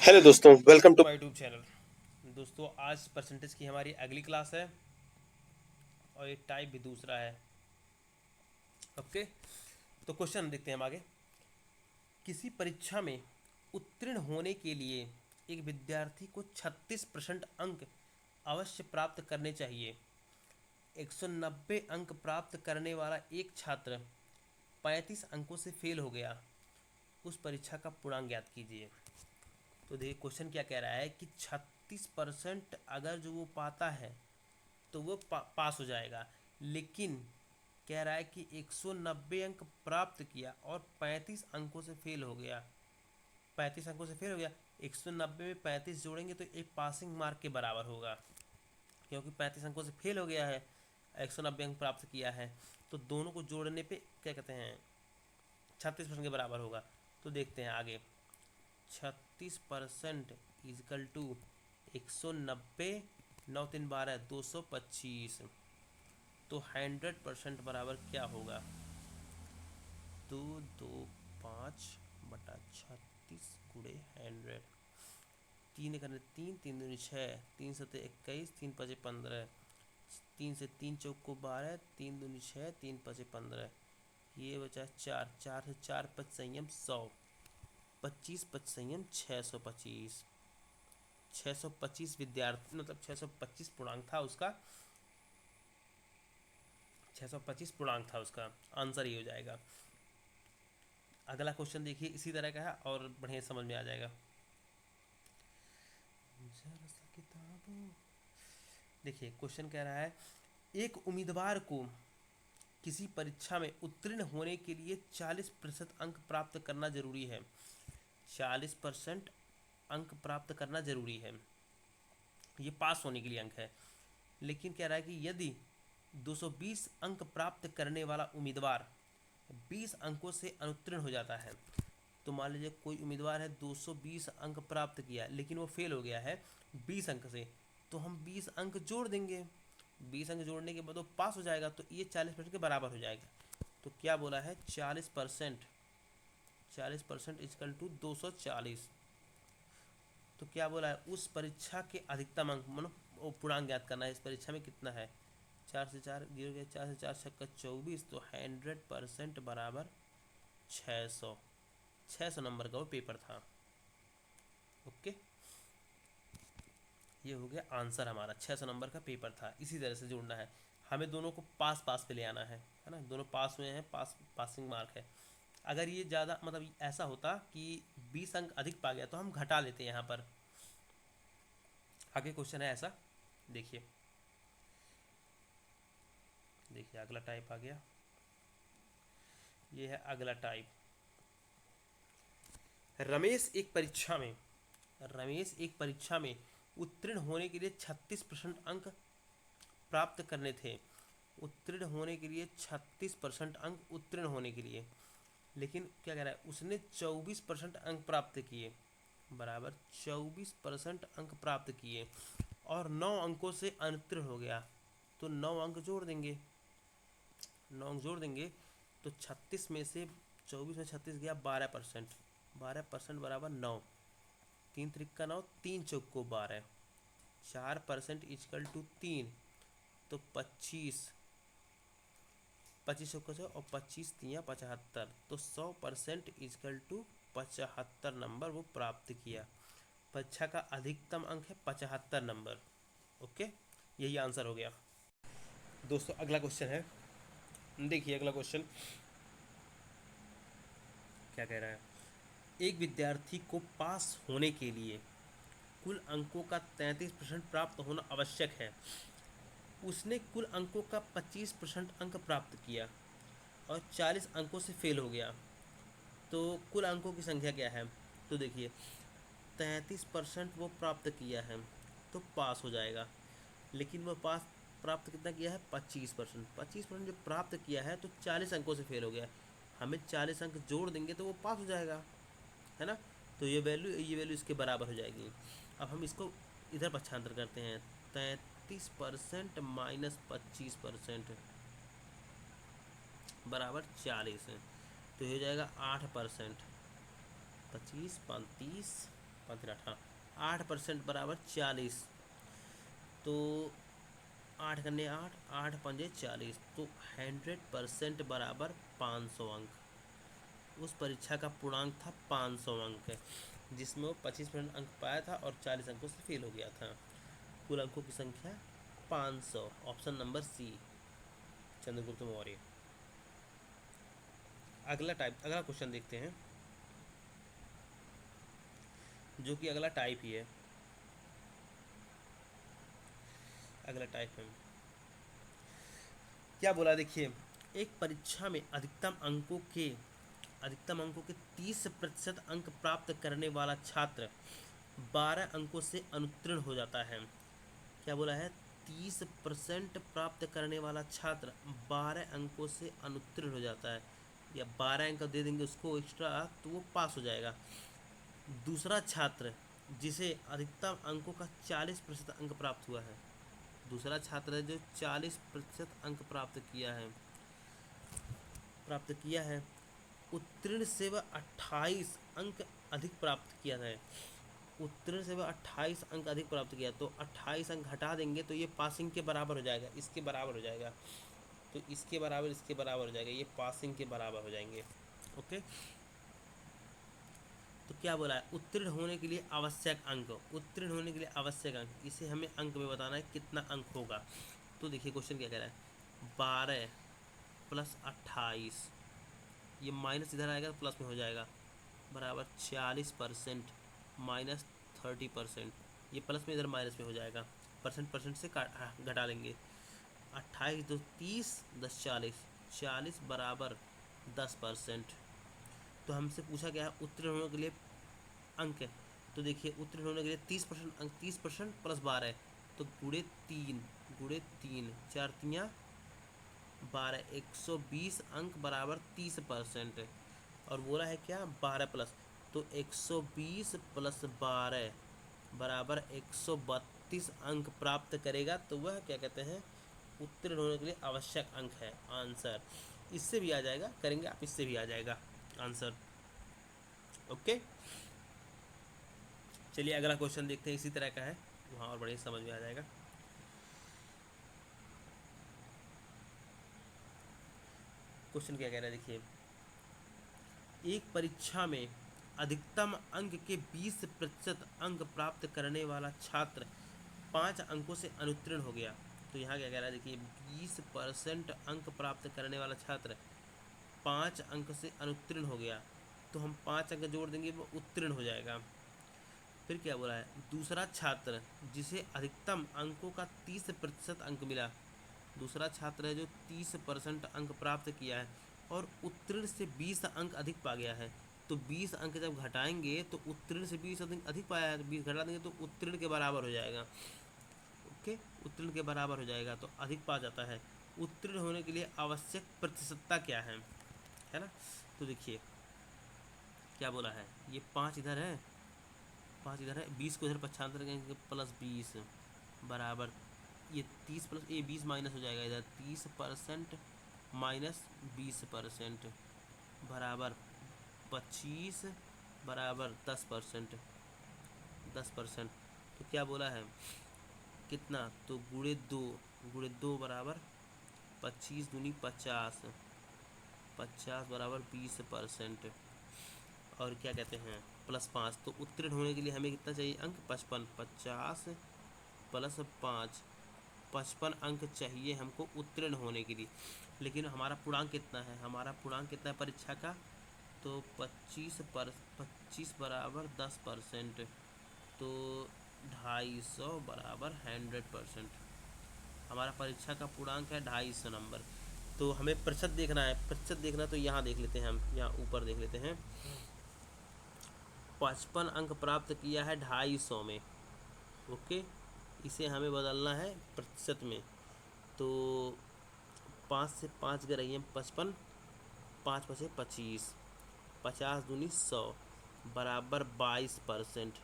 Hello दोस्तों, welcome to my YouTube channel. दोस्तों आज परसेंटेज की हमारी अगली क्लास है और ये टाइप भी दूसरा है। ओके, तो क्वेश्चन देखते हैं हम आगे। किसी परीक्षा में उत्तीर्ण होने के लिए एक विद्यार्थी को 36% अंक अवश्य प्राप्त करने चाहिए। 190 अंक प्राप्त करने वाला एक छात्र 35 अंकों से फेल हो गया। उस परीक्षा का पूर्णांक ज्ञात कीजिए। तो देखिए क्वेश्चन क्या कह रहा है कि 36% अगर जो वो पाता है तो वो पास हो जाएगा, लेकिन कह रहा है कि 190 अंक प्राप्त किया और 35 अंकों से फेल हो गया। 35 अंकों से फेल हो गया, 190 में 35 जोड़ेंगे तो एक पासिंग मार्क के बराबर होगा, क्योंकि 35 अंकों से फेल हो गया है, 190 अंक प्राप्त किया है, तो दोनों को जोड़ने पे क्या कहते हैं 36% के बराबर होगा। तो देखते हैं आगे। 36% इजकल टू 190, 9 3 12 225। तो 100% बराबर क्या होगा? 225/36 गुणे 100। तीन करने तीन, तीन दूनी छः, तीन सत्ते 21, तीन पचे 15, तीन से तीन चौक को 12, तीन दूनी छः, तीन पचे 15, ये बचा चार, चार से चार पच संयम 100, 25 पच संयम 625। 625 विद्यार्थी मतलब 625 पूर्णांक था उसका। 625 पूर्णांक था उसका, आंसर ये हो जाएगा। अगला क्वेश्चन देखिए, इसी तरह का है और बढ़िया समझ में आ जाएगा। जरा सा किताबों। देखिए क्वेश्चन कह रहा है, एक उम्मीदवार को किसी परीक्षा में उत्तीर्ण होने के लिए 40% अंक प्राप्त करना जरूरी है। 40% अंक प्राप्त करना जरूरी है, ये पास होने के लिए अंक है। लेकिन कह रहा है कि यदि 220 अंक प्राप्त करने वाला उम्मीदवार 20 अंकों से अनुत्तीर्ण हो जाता है, तो मान लीजिए कोई उम्मीदवार है 220 अंक प्राप्त किया लेकिन वो फेल हो गया है 20 अंक से, तो हम 20 अंक जोड़ देंगे। 20 अंक जोड़ने के बाद वो पास हो जाएगा, तो ये 40% के बराबर हो जाएगा। तो क्या बोला है? 40%। 40% इजकल टू 240। तो क्या बोला है? उस परीक्षा के अधिकतम अंक मतलब वो पूर्णांक ज्ञात करना है। इस परीक्षा में कितना है? 4 से 4 गिर गया, 4 से 4 छक्का 24, तो 100% बराबर 600। 600 नंबर का वो पेपर था। ओके, ये हो गया आंसर हमारा। 600 नंबर का पेपर था। इसी तरह से जोड़ना है हमें, दोनों को पास पास पे ले आना है ना। दोनों पास हुए हैं, पासिंग मार्क है। अगर ये ज़्यादा मतलब ऐसा होता कि 20 अंक अधिक पा गया तो हम घटा लेते यहाँ पर। आगे क्वेश्चन है ऐसा, देखिए। देखिए अगला टाइप आ गया, ये है अगला टाइप। रमेश एक परीक्षा में रमेश एक परीक्षा में उत्तीर्ण होने के लिए 36% अंक प्राप्त करने थे। उत्तीर्ण होने के लिए 36% अंक उत्तीर्ण होने के लिए, लेकिन क्या कह रहा है? उसने 24% अंक प्राप्त किए, बराबर 24% अंक प्राप्त किए और 9 अंकों से अनुत्तीर्ण हो गया। तो 9 अंक जोड़ देंगे। 9 अंक जोड़ देंगे तो 36 में से 24 में 36 गया 12%। 12% बराबर 9, तीन त्रिक्का 9, तीन चौक को 12, 4% इजकल टू 3, तो 25। 25 चौका 100 और 25 तियाँ 75, तो 100% इजकल टू 75 नंबर वो प्राप्त किया। परीक्षा का अधिकतम अंक है 75 नंबर। ओके, यही आंसर हो गया। दोस्तों अगला क्वेश्चन है, देखिए अगला क्वेश्चन क्या कह रहा है। एक विद्यार्थी को पास होने के लिए कुल अंकों का 33% प्राप्त होना आवश्यक है। उसने कुल अंकों का 25% अंक प्राप्त किया और 40 अंकों से फेल हो गया। तो कुल अंकों की संख्या क्या है? तो देखिए 33% वो प्राप्त किया है तो पास हो जाएगा, लेकिन वो पास प्राप्त कितना किया है? 25%। 25% जो प्राप्त किया है तो 40 अंकों से फेल हो गया। हमें 40 अंक जोड़ देंगे तो वो पास हो जाएगा, है ना। तो ये वैल्यू इसके बराबर हो जाएगी। अब हम इसको इधर पक्षांतर करते हैं। 33% माइनस 25% बराबर 40 है, तो ये हो जाएगा 8%। 25 35 5 3 8, हाँ 8% बराबर 40। तो 8 करने 8, 8 पंजे 40, तो 100% बराबर 500 अंक। उस परीक्षा का पूर्णांक था 500 अंक, जिसमें वो 25% अंक पाया था और 40 अंकों से फेल हो गया था। कुल अंकों की संख्या 500। Option number C, Chandragupta Maurya. अगला क्वेश्चन देखते हैं, जो कि अगला टाइप ही है। अगला टाइप है, क्या बोला देखिए, एक परीक्षा में अधिकतम अंकों के 30% अंक प्राप्त करने वाला छात्र 12 अंकों से अनुत्तीर्ण हो जाता है। क्या बोला है, 30% प्राप्त करने वाला छात्र 12 अंकों से अनुत्तीर्ण हो जाता है, या 12 अंक दे देंगे उसको एक्स्ट्रा तो वो पास हो जाएगा। दूसरा छात्र जिसे अधिकतम अंकों का 40% अंक प्राप्त हुआ है, दूसरा छात्र है जो 40% अंक प्राप्त किया है, उत्तीर्ण से वह 28 अंक अधिक प्राप्त किया है। उत्तीर्ण से वह 28 अंक अधिक प्राप्त किया, तो 28 अंक हटा देंगे तो ये पासिंग के बराबर हो जाएगा, इसके बराबर हो जाएगा, तो इसके बराबर हो जाएगा, ये पासिंग के बराबर हो जाएंगे। ओके, तो क्या बोला है, उत्तीर्ण होने के लिए आवश्यक अंक, इसे हमें अंक में बताना है कितना अंक होगा। तो देखिए क्वेश्चन क्या कह रहा है, 12 प्लस 28, ये माइनस इधर आएगा प्लस में हो जाएगा, बराबर 40% माइनस 30%, ये प्लस में इधर माइनस में हो जाएगा, परसेंट से घटा लेंगे। 28 दो 30, 10 40, 40 बराबर 10%। तो हमसे पूछा गया है उत्तीर्ण होने के लिए अंक है, तो देखिए उत्तीर्ण होने के लिए 30% अंक, 30% प्लस 12, तो गुड़े तीन 4 तियाँ 12, 120 अंक बराबर 30%। और बोला है क्या, 12 प्लस, तो 120 प्लस 12 बराबर 132 अंक प्राप्त करेगा, तो वह क्या कहते हैं, उत्तीर्ण होने के लिए आवश्यक अंक है आंसर। इससे भी आ जाएगा, करेंगे आप, इससे भी आ जाएगा आंसर। ओके, चलिए अगला क्वेश्चन देखते हैं, इसी तरह का है, वहाँ और बढ़िया समझ में आ जाएगा। क्वेश्चन क्या कह रहा है देखिए, एक परीक्षा में अधिकतम अंक के 20% अंक प्राप्त करने वाला छात्र 5 अंकों से अनुत्तीर्ण हो गया। तो यहाँ क्या कह रहा है देखिए, 20% अंक प्राप्त करने वाला छात्र 5 अंक से अनुत्तीर्ण हो गया, तो हम 5 अंक जोड़ देंगे, वो उत्तीर्ण हो जाएगा। फिर क्या बोला है, दूसरा छात्र जिसे अधिकतम अंकों का 30% अंक मिला, दूसरा छात्र है जो 30% अंक प्राप्त किया है और उत्तीर्ण से 20 अंक अधिक पा गया है, तो 20 अंक जब घटाएंगे तो उत्तीर्ण से 20 अधिक पाया है, तो 20 घटा देंगे तो उत्तीर्ण के बराबर हो जाएगा। ओके, उत्तीर्ण के बराबर हो जाएगा, तो अधिक पा जाता है। उत्तीर्ण होने के लिए आवश्यक प्रतिशतता क्या है ना। तो देखिए क्या बोला है, ये 5 इधर है, 5 इधर है, 20 को इधर पक्षांतर करेंगे प्लस 20 बराबर, ये 30 प्लस ये 20 माइनस हो जाएगा इधर, 30% माइनस 20% बराबर 25 बराबर 10%। तो क्या बोला है, कितना, तो गुणे दो बराबर 25 दूनी 50, 50 बराबर 20%। और क्या कहते हैं, प्लस 5, तो उत्तीर्ण होने के लिए हमें कितना चाहिए अंक, 55, 50 प्लस 5, 55 अंक चाहिए हमको उत्तीर्ण होने के लिए। लेकिन हमारा पूर्णांक कितना है, परीक्षा का, तो 25 बराबर 10%, तो 250 बराबर 100%। हमारा परीक्षा का पूर्णांक है 250 नंबर। तो हमें प्रतिशत देखना तो यहाँ देख लेते हैं, हम यहाँ ऊपर देख लेते हैं, 55 अंक प्राप्त किया है 250 में। ओके, इसे हमें बदलना है प्रतिशत में, तो 5 से 5 गए रही है 55, 5 बचे 25, 50 दूनी 100 बराबर 22%।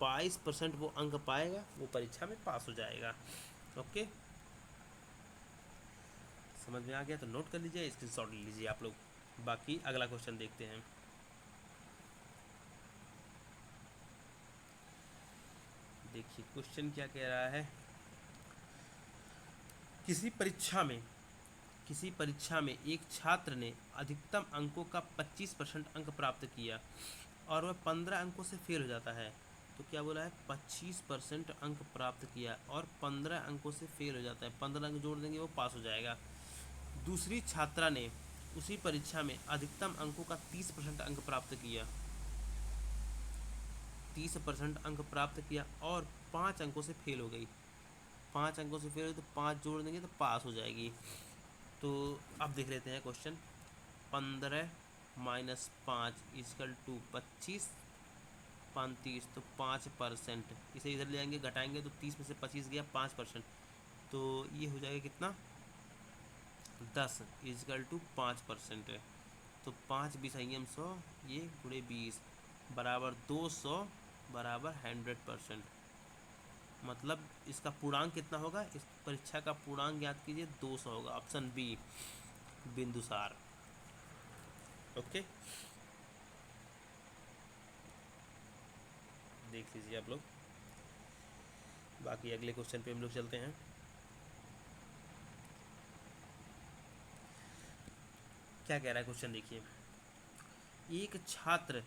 22% वो अंक पाएगा, वो परीक्षा में पास हो जाएगा। ओके, समझ में आ गया तो नोट कर लीजिए, स्क्रीनशॉट ले लीजिए आप लोग। बाकी अगला क्वेश्चन देखते हैं। देखिए क्वेश्चन क्या कह रहा है, किसी परीक्षा में किसी परीक्षा में एक छात्र ने अधिकतम अंकों का 25% अंक प्राप्त किया और वह 15 अंकों से फेल हो जाता है। तो क्या बोला है, 25% अंक प्राप्त किया और 15 अंकों से फेल हो जाता है, 15 अंक जोड़ देंगे वो पास हो जाएगा। दूसरी छात्रा ने उसी परीक्षा में अधिकतम अंकों का 30% अंक प्राप्त किया, 30% अंक प्राप्त किया और 5 अंकों से फेल हो गई, 5 अंकों से फेल हो तो 5 जोड़ देंगे तो पास हो जाएगी। तो अब देख लेते हैं क्वेश्चन। 15 माइनस 5 इजकल टू 25, 35 तो 5%, इसे इधर ले आएंगे घटाएंगे तो 30 में से 25 गया 5%, तो ये हो जाएगा कितना 10 इजकल टू 5% है। तो 5 बीस IM 100, ये गुणे 20 बराबर 200 बराबर 100%। मतलब इसका पूर्णांक कितना होगा, इस परीक्षा का पूर्णांक याद कीजिए 200 होगा, ऑप्शन बी बिंदुसार। ओके, देख लीजिए आप लोग। बाकी अगले क्वेश्चन पे हम लोग चलते हैं। क्या कह रहा है क्वेश्चन देखिए, एक छात्र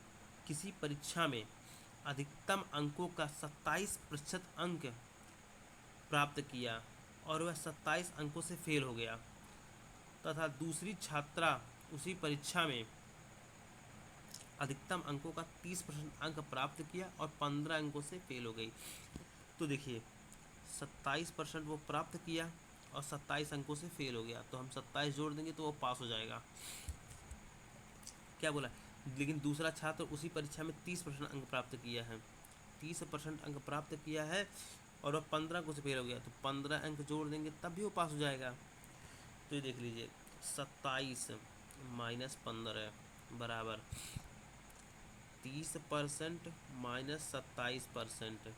किसी परीक्षा में अधिकतम अंकों का 27% अंक प्राप्त किया और वह 27 अंकों से फेल हो गया तथा दूसरी छात्रा उसी परीक्षा में अधिकतम अंकों का 30% अंक प्राप्त किया और 15 अंकों से फेल हो गई। तो देखिए 27% वो प्राप्त किया और 27 अंकों से फेल हो गया, तो हम 27 जोड़ देंगे तो वो पास हो जाएगा। क्या बोला, लेकिन दूसरा छात्र उसी परीक्षा में 30% अंक प्राप्त किया है, 30% अंक प्राप्त किया है और वह 15 अंकों से फेल हो गया, तो 15 अंक जोड़ देंगे तब भी वो पास हो जाएगा। तो ये देख लीजिए 27 माइनस 15 बराबर 30% माइनस 27%,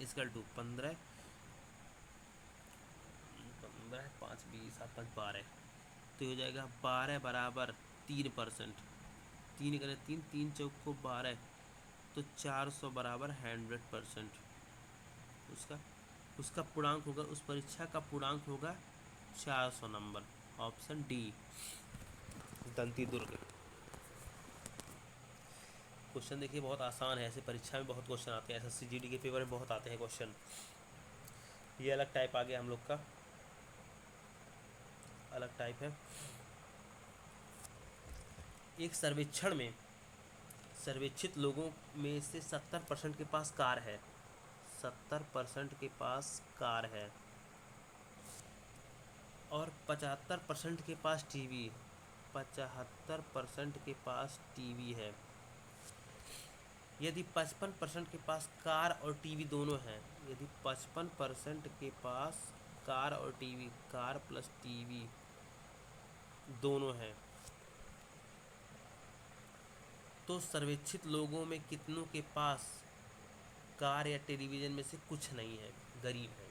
इसका टू 15, 5 20 7 5 12, तो हो जाएगा 12 बराबर 3%, 3 करें 3 3 चौक को 12, तो 400 बराबर 100%। उसका उसका पूर्णांक होगा, उस परीक्षा का पूर्णांक होगा 400 नंबर, ऑप्शन डी दंती दुर्ग। क्वेश्चन देखिए बहुत आसान है, ऐसे परीक्षा में बहुत क्वेश्चन आते हैं, SSC GD के पेपर में बहुत आते हैं क्वेश्चन। ये अलग टाइप आ गया हम लोग का, अलग टाइप है। एक सर्वेक्षण में सर्वेक्षित लोगों में से 70% के पास कार है, 70% के पास कार है और 75% के पास टीवी, 75% के पास टीवी है। यदि 55% के पास कार और टीवी दोनों हैं, यदि 55% के पास कार और टीवी, कार प्लस टीवी दोनों हैं, तो सर्वेक्षित लोगों में कितनों के पास कार या टेलीविज़न में से कुछ नहीं है, गरीब है।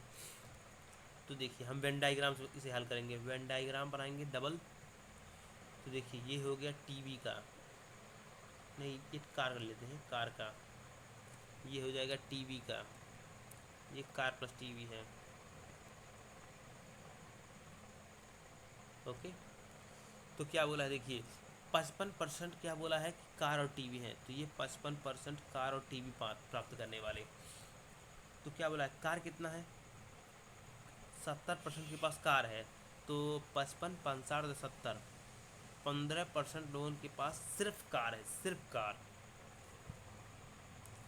तो देखिए हम वेन डायग्राम से इसे हल करेंगे, वेन डायग्राम बनाएंगे डबल। तो देखिए ये हो गया टीवी का, नहीं ये कार कर लेते हैं, कार का, ये हो जाएगा टीवी का, ये कार प्लस टीवी है। ओके, तो क्या बोला है देखिए 55% क्या बोला है कि कार और टीवी है, तो ये 55% कार और टीवी प्राप्त करने वाले। तो क्या बोला है कार कितना है, 70% के पास कार है, तो 55 65 70, 15% लोगों के पास सिर्फ कार है, सिर्फ कार।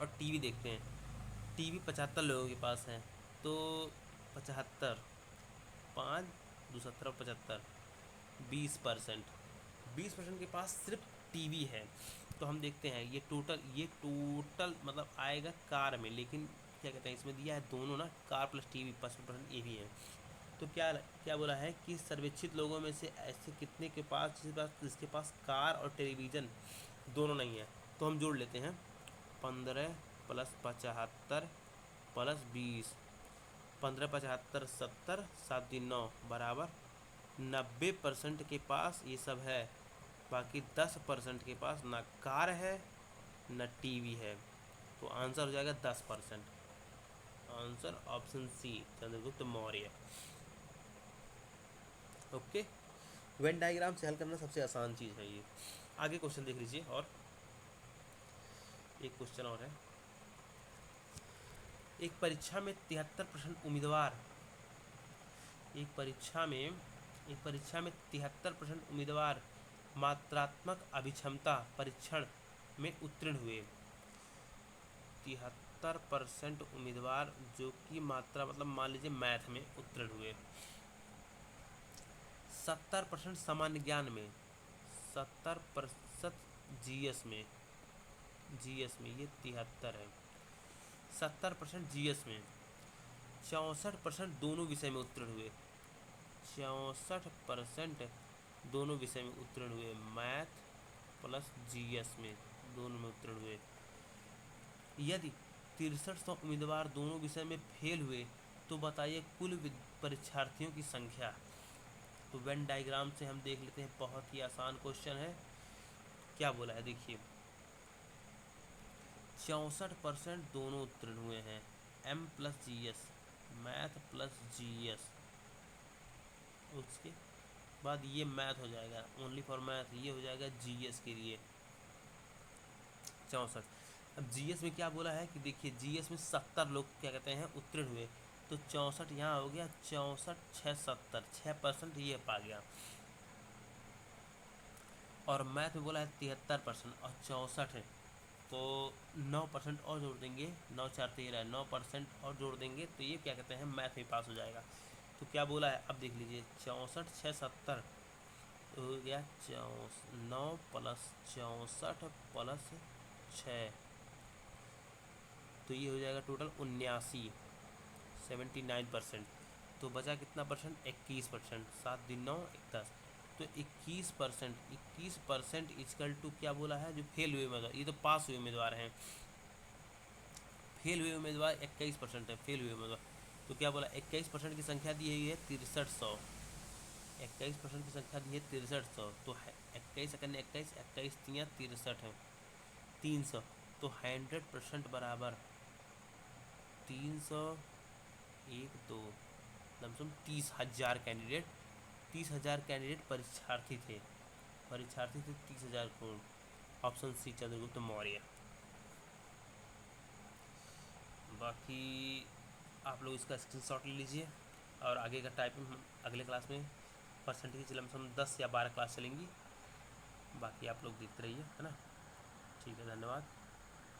और टीवी देखते हैं, टीवी 75 लोगों के पास है, तो 75 5 2 17 75, 20%, 20% के पास सिर्फ टीवी है। तो हम देखते हैं ये टोटल मतलब आएगा कार में, लेकिन क्या कहते हैं इसमें दिया है दोनों ना, कार प्लस टीवी 55% ये भी है। तो क्या क्या बोला है कि सर्वेक्षित लोगों में से ऐसे कितने के पास जिसके पास कार और टेलीविज़न दोनों नहीं है। तो हम जोड़ लेते हैं 15 प्लस 75 प्लस 20, 15 75 70 7 दिन 9 बराबर 90% के पास ये सब है, बाकी 10% के पास ना कार है ना टीवी है। तो आंसर हो जाएगा 10%। Answer option C, Chandragupta Maurya. Okay, Venn diagram से हल करना सबसे आसान चीज़ है ये। आगे क्वेश्चन देख लीजिए, और एक क्वेश्चन और है। एक परीक्षा में 73% उम्मीदवार एक परीक्षा में 73% उम्मीदवार मात्रात्मक अभिक्षमता परीक्षण में उत्तीर्ण हुए। 73% उम्मीदवार जो कि मात्रा मतलब मान लीजिए मैथ में उत्तीर्ण हुए। 70% सामान्य ज्ञान में, 70% जीएस में, ये 73 है। 70% जीएस में, 64% दोनों विषय में उत्तीर्ण हुए। 64% दोनों विषय में उत्तीर्ण हुए, मैथ प्लस जीएस में दोनों में उत्तीर्ण हुए। यदि 6300 उम्मीदवार दोनों विषय में फेल हुए तो बताइए कुल परीक्षार्थियों की संख्या। तो वेन डायग्राम से हम देख लेते हैं, बहुत ही आसान क्वेश्चन है। क्या बोला है देखिए, 64% दोनों उत्तीर्ण हुए हैं, M plus G S, math plus G S, उसके बाद ये मैथ हो जाएगा, ओनली फॉर मैथ, ये हो जाएगा जीएस के लिए 64। अब जीएस में क्या बोला है कि देखिए जीएस में 70 लोग क्या कहते हैं उत्तीर्ण हुए, तो 64 यहाँ हो गया, 64 6 70, 6% ये पा गया। और मैथ में बोला है 73% और 64 है, तो 9% और जोड़ देंगे, 9 4 13, 9% और जोड़ देंगे तो ये क्या कहते हैं मैथ में पास हो जाएगा। तो क्या बोला है अब देख लीजिए, 64 6 70 तो हो गया 9 प्लस 64 प्लस 6, तो ये हो जाएगा टोटल 79, 79%। तो बचा कितना परसेंट, 21%, 7 दिन 9 10, तो 21% इजकल टू क्या बोला है, जो फेल हुए उम्मीदवार, ये तो पास हुए उम्मीदवार हैं, फेल हुए उम्मीदवार 21% है, फेल हुए उम्मीदवार। तो क्या बोला, 21% की संख्या दी हुई है 6300, 21% की संख्या दी है 6300, तो 21 सेकंड 21, 21 तियाँ 63 है, 300, तो 100% बराबर 300, 1 2 लमसम 30,000 कैंडिडेट, 30,000 कैंडिडेट परीक्षार्थी थे 30,000 करोड़। Option C, Chandragupta Maurya. बाकी आप लोग इसका स्क्रीनशॉट ले लीजिए, और आगे का टाइपिंग हम अगले क्लास में परसेंटेज लमसम 10 या 12 क्लास चलेंगी। बाकी आप लोग देखते रहिए, है ना। ठीक है, धन्यवाद।